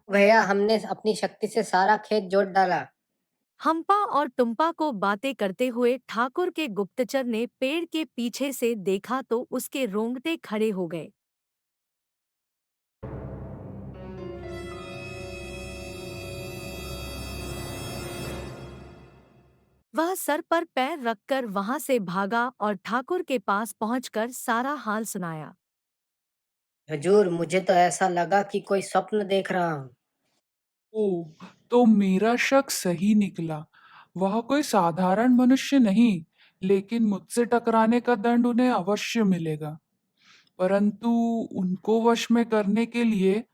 भैया, हमने अपनी शक्ति से सारा खेत जोत डाला। हम्पा और टुम्पा को बातें करते हुए ठाकुर के गुप्तचर ने पेड़ के पीछे से देखा तो उसके रोंगटे खड़े हो गए। वह सर पर पैर रखकर वहां से भागा और ठाकुर के पास पहुंचकर सारा हाल सुनाया। हुजूर, मुझे तो ऐसा लगा कि कोई स्वप्न देख रहा हूँ। ओह, तो मेरा शक सही निकला। वह कोई साधारण मनुष्य नहीं, लेकिन मुझसे टकराने का दंड उन्हें अवश्य मिलेगा। परंतु उनको वश में करने के लिए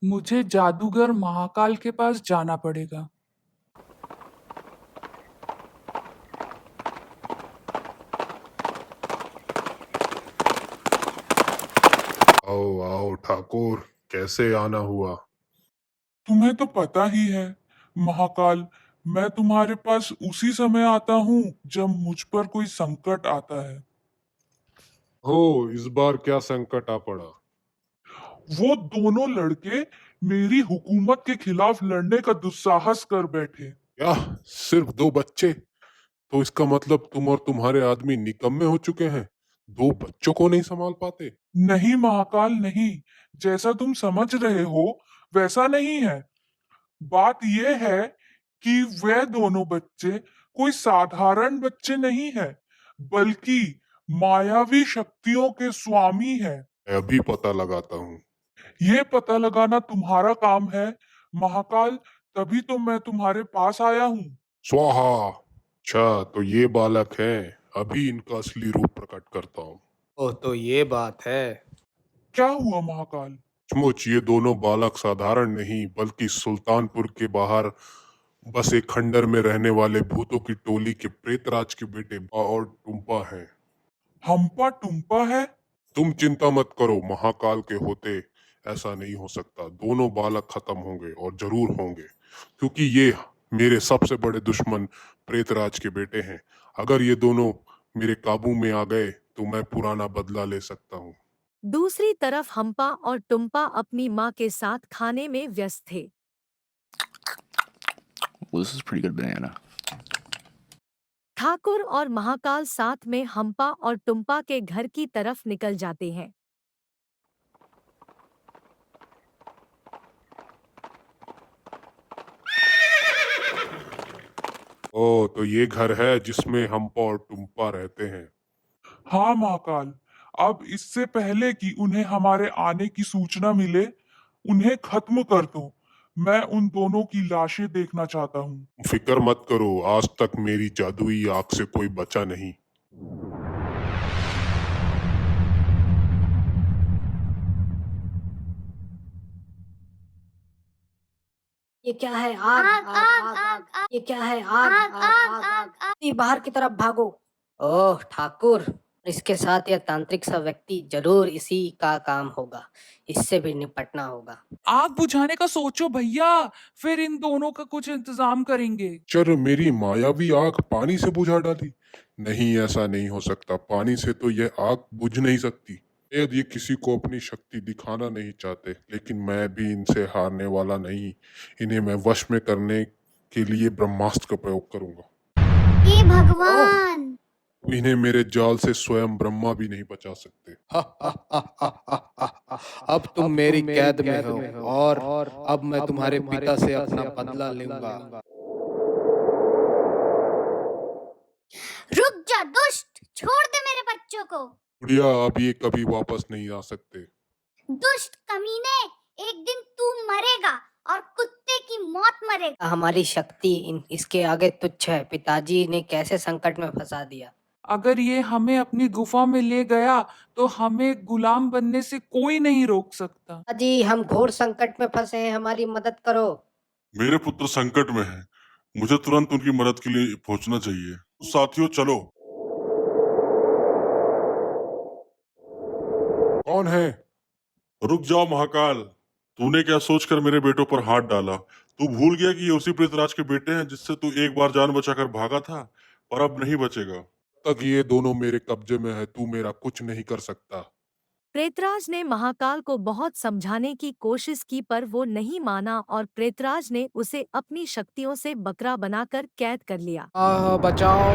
मुझे जादूगर महाकाल के पास जाना पड़ेगा। आओ आओ ठाकुर, कैसे आना हुआ? तुम्हें तो पता ही है महाकाल, मैं तुम्हारे पास उसी समय आता हूँ जब मुझ पर कोई संकट आता है। हो, इस बार क्या संकट आ पड़ा? वो दोनों लड़के मेरी हुकूमत के खिलाफ लड़ने का दुस्साहस कर बैठे। क्या, सिर्फ दो बच्चे? तो इसका मतलब तुम और तुम्हारे आदमी निकम्मे हो चुके हैं। दो बच्चों को नहीं संभाल पाते? नहीं महाकाल नहीं, जैसा तुम समझ रहे हो वैसा नहीं है। बात यह है कि वे दोनों बच्चे कोई साधारण बच्चे नहीं है, बल्कि मायावी शक्तियों के स्वामी है। मैं अभी पता लगाता हूँ। ये पता लगाना तुम्हारा काम है महाकाल, तभी तो मैं तुम्हारे पास आया हूँ। स्वाहा। अच्छा, तो ये बालक हैं। अभी इनका असली रूप प्रकट करता हूँ। ओह, तो ये बात है। क्या हुआ महाकाल? सचमुच ये दोनों बालक साधारण नहीं, बल्कि सुल्तानपुर के बाहर बस एक खंडर में रहने वाले भूतों की टोली के प्रेतराज के बेटे बा और टुम्पा हैं। हम्पा टुम्पा है? तुम चिंता मत करो, महाकाल के होते ऐसा नहीं हो सकता। दोनों बालक खत्म होंगे और जरूर होंगे, क्योंकि ये मेरे सबसे बड़े दुश्मन प्रेतराज के बेटे हैं। अगर ये दोनों मेरे काबू में आ गए तो मैं पुराना बदला ले सकता हूँ। दूसरी तरफ हम्पा और टुम्पा अपनी माँ के साथ खाने में व्यस्त थे। Well, this is a pretty good banana. Thakur और महाकाल साथ में हम्पा और टुम्पा के घर की तरफ निकल जाते हैं। ओ, तो ये घर है जिसमें हम्पा और टुम्पा रहते हैं। हाँ महाकाल, अब इससे पहले कि उन्हें हमारे आने की सूचना मिले, उन्हें खत्म कर दो। मैं उन दोनों की लाशें देखना चाहता हूँ। फिक्र मत करो, आज तक मेरी जादुई आंख से कोई बचा नहीं। ये क्या है? आग आग आग आग आग आग आग! आग ये क्या है? आग आग आग आग आग आग आग! आग। ये बाहर की तरफ भागो। ओह ठाकुर, इसके साथ यह तांत्रिक सा व्यक्ति, जरूर इसी का काम होगा। इससे भी निपटना होगा। आग बुझाने का सोचो भैया, फिर इन दोनों का कुछ इंतजाम करेंगे। चल, मेरी मायावी आग पानी से बुझा डाली। नहीं, ऐसा नहीं हो सकता। पानी से तो यह आग बुझ नहीं सकती। शायद ये किसी को अपनी शक्ति दिखाना नहीं चाहते, लेकिन मैं भी इनसे हारने वाला नहीं। इन्हें मैं वश में करने के लिए ब्रह्मास्त्र का प्रयोग करूंगा। हे ओह, भगवान! इन्हें मेरे जाल से स्वयं ब्रह्मा भी नहीं बचा सकते। अब तुम मेरी कैद में हो, और अब मैं तुम्हारे पिता से अपना बदला लूंगा। रुक जा दुष्ट! छोड़ दे मेरे बच्चों को! बुढ़िया, अब ये कभी वापस नहीं आ सकते। दुष्ट कमीने! एक दिन तू मरेगा और कुत्ते की मौत मरेगा। हमारी शक्ति इसके आगे तुच्छ है। पिताजी ने कैसे संकट में फंसा दिया। अगर ये हमें अपनी गुफा में ले गया तो हमें गुलाम बनने से कोई नहीं रोक सकता। जी, हम घोर संकट में फंसे हैं, हमारी मदद करो। मेरे पुत्र संकट में हैं। मुझे तुरंत उनकी मदद के लिए पहुंचना चाहिए। साथियों, चलो। कौन है? रुक जाओ महाकाल, तूने क्या सोचकर मेरे बेटों पर हाथ डाला? तू भूल गया कि ये उसी पृथ्वीराज के बेटे हैं जिससे तू एक बार जान बचाकर भागा था, पर अब नहीं बचेगा। तक ये दोनों मेरे कब्जे में है, तू मेरा कुछ नहीं कर सकता। प्रेतराज ने महाकाल को बहुत समझाने की कोशिश की पर वो नहीं माना और प्रेतराज ने उसे अपनी शक्तियों से बकरा बनाकर कैद कर लिया। बचाओ।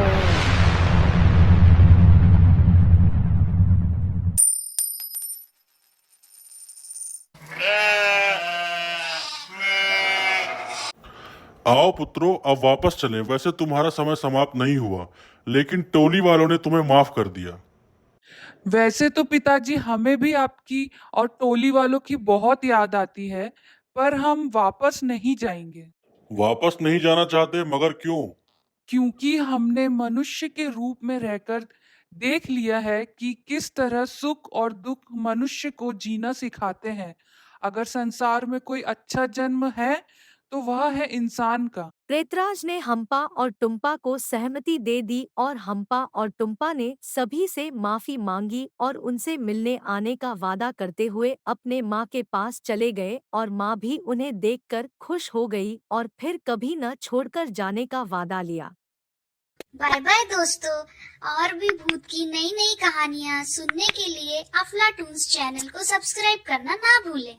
आओ पुत्रों, अब वापस चलें। वैसे तुम्हारा समय समाप्त नहीं हुआ, लेकिन टोली वालों ने तुम्हें माफ कर दिया। वैसे तो पिताजी हमें भी आपकी और टोली वालों की बहुत याद आती है, पर हम वापस नहीं जाएंगे वापस नहीं जाना चाहते, मगर क्यों? क्योंकि हमने मनुष्य के रूप में रहकर देख लिया है कि किस तरह सुख और दुख मनुष्य को जीना सिखाते हैं। अगर संसार में कोई अच्छा जन्म है तो वह है इंसान का। प्रेतराज ने हम्पा और टुम्पा को सहमति दे दी और हम्पा और टुम्पा ने सभी से माफी मांगी और उनसे मिलने आने का वादा करते हुए अपने माँ के पास चले गए और माँ भी उन्हें देखकर खुश हो गई और फिर कभी न छोड़कर जाने का वादा लिया। बाय बाय दोस्तों। और भी भूत की नई नई कहानियाँ सुनने के लिए अफलाटून्स चैनल को सब्सक्राइब करना ना भूलें।